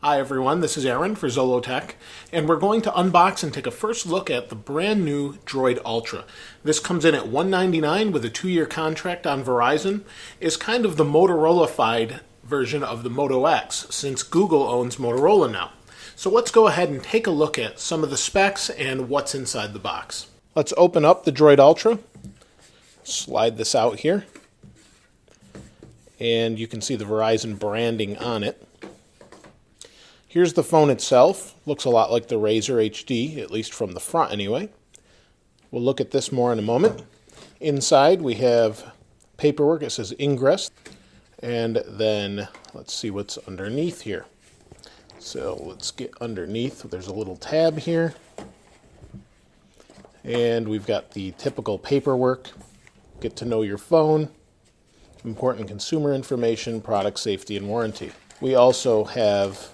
Hi everyone, this is Aaron for Zolotech, and we're going to unbox and take a first look at the brand new Droid Ultra. This comes in at $199 with a 2-year contract on Verizon. It's kind of the Motorola-fied version of the Moto X, since Google owns Motorola now. So let's go ahead and take a look at some of the specs and what's inside the box. Let's open up the Droid Ultra, slide this out here, and you can see the Verizon branding on it. Here's the phone itself. Looks a lot like the Razr HD, at least from the front anyway. We'll look at this more in a moment. Inside we have paperwork. It says Ingress. And then let's see what's underneath here. So let's get underneath. There's a little tab here. And we've got the typical paperwork. Get to know your phone. Important consumer information, product safety and warranty. We also have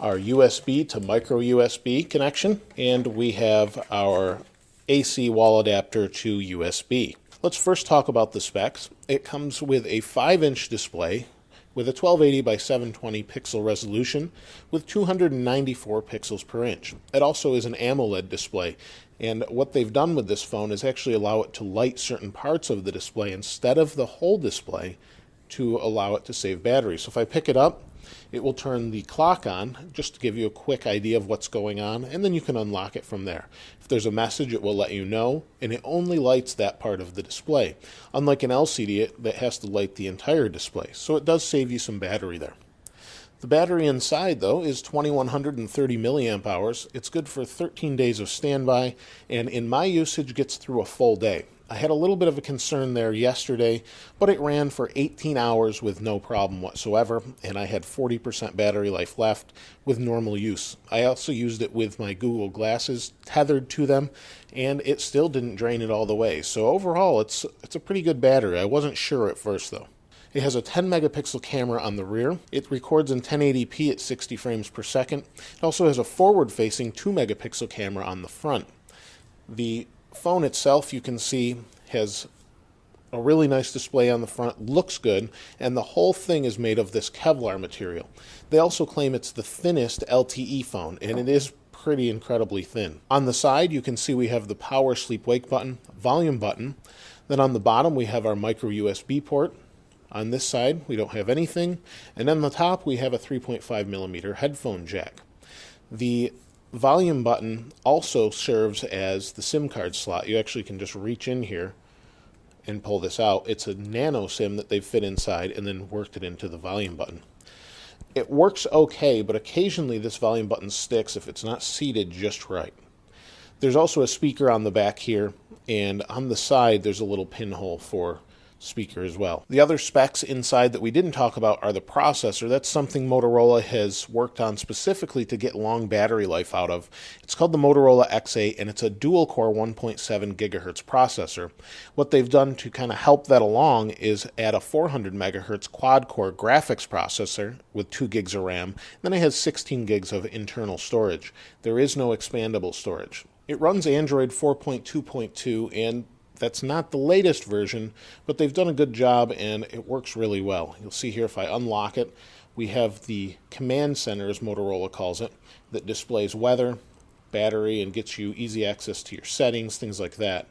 our USB to micro USB connection, and we have our AC wall adapter to USB. Let's first talk about the specs. It comes with a 5-inch display with a 1280 by 720 pixel resolution with 294 pixels per inch. It also is an AMOLED display, and what they've done with this phone is actually allow it to light certain parts of the display instead of the whole display to allow it to save battery. So if I pick it up, it will turn the clock on, just to give you a quick idea of what's going on, and then you can unlock it from there. If there's a message, it will let you know, and it only lights that part of the display, unlike an LCD that has to light the entire display. So it does save you some battery there. The battery inside, though, is 2130 milliamp hours. It's good for 13 days of standby, and in my usage, gets through a full day. I had a little bit of a concern there yesterday, but it ran for 18 hours with no problem whatsoever, and I had 40% battery life left with normal use. I also used it with my Google glasses tethered to them, and it still didn't drain it all the way. So overall, it's a pretty good battery. I wasn't sure at first, though. It has a 10 megapixel camera on the rear. It records in 1080p at 60 frames per second. It also has a forward-facing 2 megapixel camera on the front. The phone itself, you can see, has a really nice display on the front, looks good, and the whole thing is made of this Kevlar material. They also claim it's the thinnest LTE phone, and it is pretty incredibly thin. On the side, you can see we have the power sleep wake button, volume button. Then on the bottom, we have our micro USB port. On this side, we don't have anything. And on the top, we have a 3.5 millimeter headphone jack. The volume button also serves as the SIM card slot. You actually can just reach in here and pull this out. It's a nano SIM that they've fit inside and then worked it into the volume button. It works okay, but occasionally this volume button sticks if it's not seated just right. There's also a speaker on the back here, and on the side there's a little pinhole for speaker as well. The other specs inside that we didn't talk about are the processor. That's something Motorola has worked on specifically to get long battery life out of. It's called the Motorola X8, and it's a dual-core 1.7 gigahertz processor. What they've done to kind of help that along is add a 400 megahertz quad-core graphics processor with 2 gigs of RAM. Then it has 16 gigs of internal storage. There is no expandable storage. It runs Android 4.2.2, and that's not the latest version, but they've done a good job and it works really well. You'll see here if I unlock it, we have the command center, as Motorola calls it, that displays weather, battery, and gets you easy access to your settings, things like that.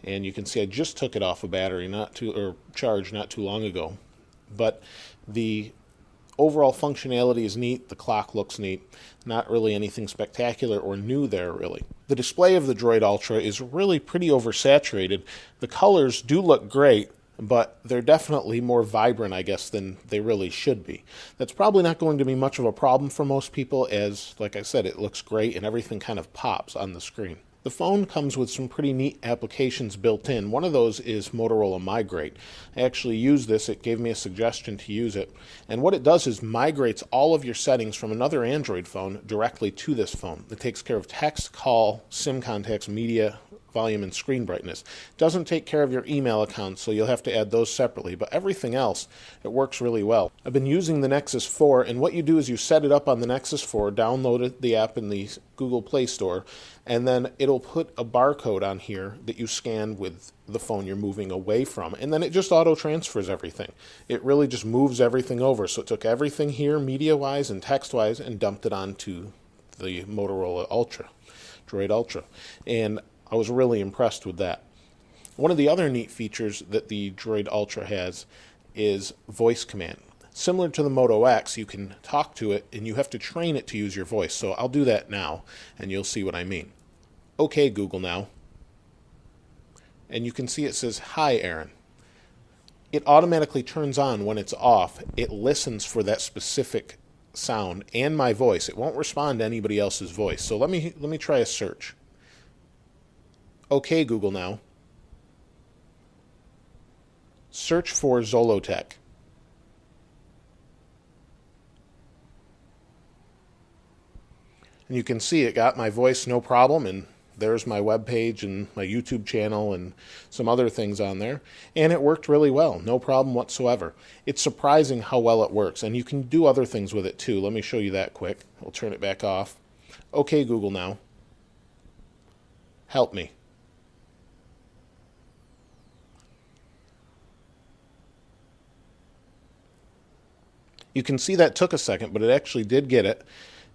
And you can see I just took it off a battery, charge not too long ago. But the overall functionality is neat. The clock looks neat. Not really anything spectacular or new there, really. The display of the Droid Ultra is really pretty oversaturated. The colors do look great, but they're definitely more vibrant, I guess, than they really should be. That's probably not going to be much of a problem for most people, as, like I said, it looks great and everything kind of pops on the screen. The phone comes with some pretty neat applications built in. One of those is Motorola Migrate. I actually used this. It gave me a suggestion to use it. And what it does is migrates all of your settings from another Android phone directly to this phone. It takes care of text, call, SIM contacts, media, volume and screen brightness. It doesn't take care of your email accounts, so you'll have to add those separately, but everything else, it works really well. I've been using the Nexus 4, and what you do is you set it up on the Nexus 4, download the app in the Google Play Store, and then it'll put a barcode on here that you scan with the phone you're moving away from, and then it just auto-transfers everything. It really just moves everything over, so it took everything here, media-wise and text-wise, and dumped it onto the Motorola Ultra, Droid Ultra, and I was really impressed with that. One of the other neat features that the Droid Ultra has is voice command. Similar to the Moto X, you can talk to it and you have to train it to use your voice. So I'll do that now and you'll see what I mean. Okay, Google now. And you can see it says, "Hi, Aaron." It automatically turns on when it's off. It listens for that specific sound and my voice. It won't respond to anybody else's voice. So let me try a search. Okay, Google now. Search for Zolotech. And you can see it got my voice no problem, and there's my webpage and my YouTube channel and some other things on there. And it worked really well, no problem whatsoever. It's surprising how well it works, and you can do other things with it too. Let me show you that quick. I'll turn it back off. Okay, Google now. Help me. You can see that took a second, but it actually did get it.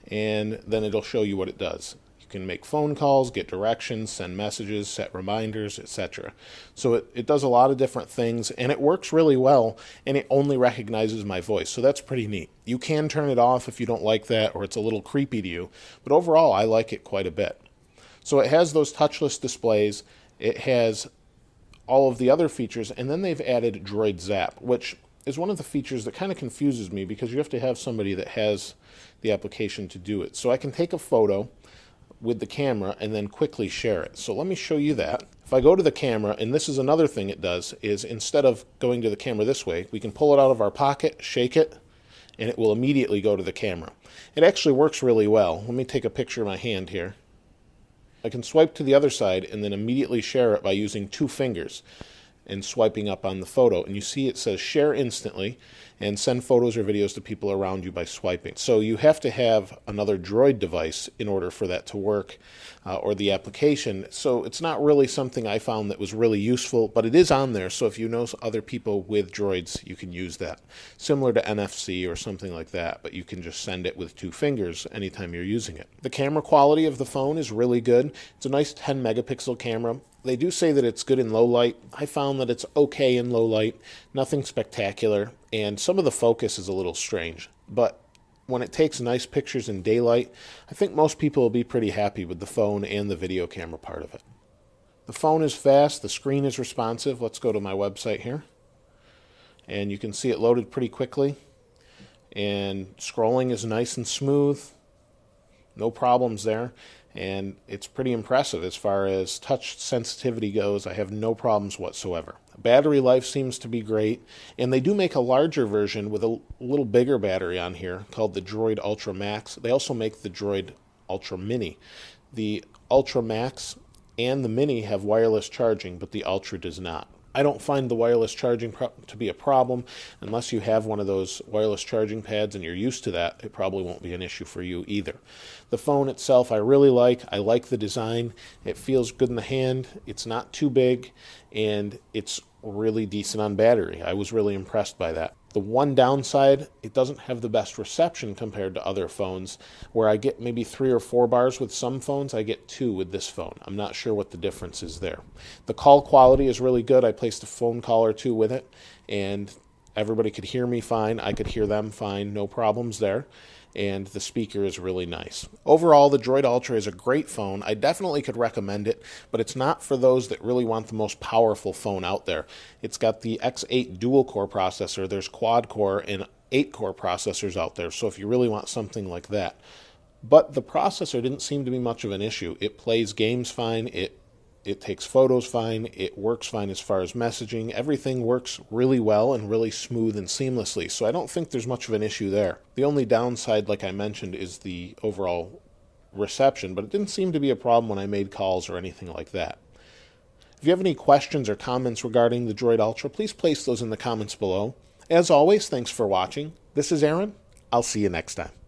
And then it'll show you what it does. You can make phone calls, get directions, send messages, set reminders, etc. So it does a lot of different things, and it works really well, and it only recognizes my voice, so that's pretty neat. You can turn it off if you don't like that or it's a little creepy to you, but overall I like it quite a bit. So it has those touchless displays, it has all of the other features, and then they've added Droid Zap, which is one of the features that kind of confuses me because you have to have somebody that has the application to do it. So I can take a photo with the camera and then quickly share it. So let me show you that. If I go to the camera, and this is another thing it does, is instead of going to the camera this way, we can pull it out of our pocket, shake it, and it will immediately go to the camera. It actually works really well. Let me take a picture of my hand here. I can swipe to the other side and then immediately share it by using 2 fingers and swiping up on the photo, and you see it says share instantly and send photos or videos to people around you by swiping. So you have to have another Droid device in order for that to work, or the application. So it's not really something I found that was really useful, but it is on there, so if you know other people with Droids, you can use that. Similar to NFC or something like that, but you can just send it with 2 fingers anytime you're using it. The camera quality of the phone is really good. It's a nice 10 megapixel camera. They do say that it's good in low light. I found that it's okay in low light, nothing spectacular, and some of the focus is a little strange. But when it takes nice pictures in daylight, I think most people will be pretty happy with the phone and the video camera part of it. The phone is fast, the screen is responsive. Let's go to my website here. And you can see it loaded pretty quickly. And scrolling is nice and smooth. No problems there. And it's pretty impressive as far as touch sensitivity goes. I have no problems whatsoever. Battery life seems to be great, and they do make a larger version with a little bigger battery on here called the Droid Ultra Max. They also make the Droid Ultra Mini. The Ultra Max and the Mini have wireless charging, but the Ultra does not. I don't find the wireless charging to be a problem. Unless you have one of those wireless charging pads and you're used to that, it probably won't be an issue for you either. The phone itself I really like. I like the design. It feels good in the hand. It's not too big, and it's really decent on battery. I was really impressed by that. The one downside, it doesn't have the best reception compared to other phones, where I get maybe 3 or 4 bars with some phones. I get 2 with this phone. I'm not sure what the difference is there. The call quality is really good. I placed a phone call or 2 with it, and everybody could hear me fine. I could hear them fine. No problems there. And the speaker is really nice. Overall, the Droid Ultra is a great phone. I definitely could recommend it, but it's not for those that really want the most powerful phone out there. It's got the X8 dual-core processor. There's quad-core and 8-core processors out there, so if you really want something like that. But the processor didn't seem to be much of an issue. It plays games fine. It takes photos fine. It works fine as far as messaging. Everything works really well and really smooth and seamlessly, so I don't think there's much of an issue there. The only downside, like I mentioned, is the overall reception, but it didn't seem to be a problem when I made calls or anything like that. If you have any questions or comments regarding the Droid Ultra, please place those in the comments below. As always, thanks for watching. This is Aaron. I'll see you next time.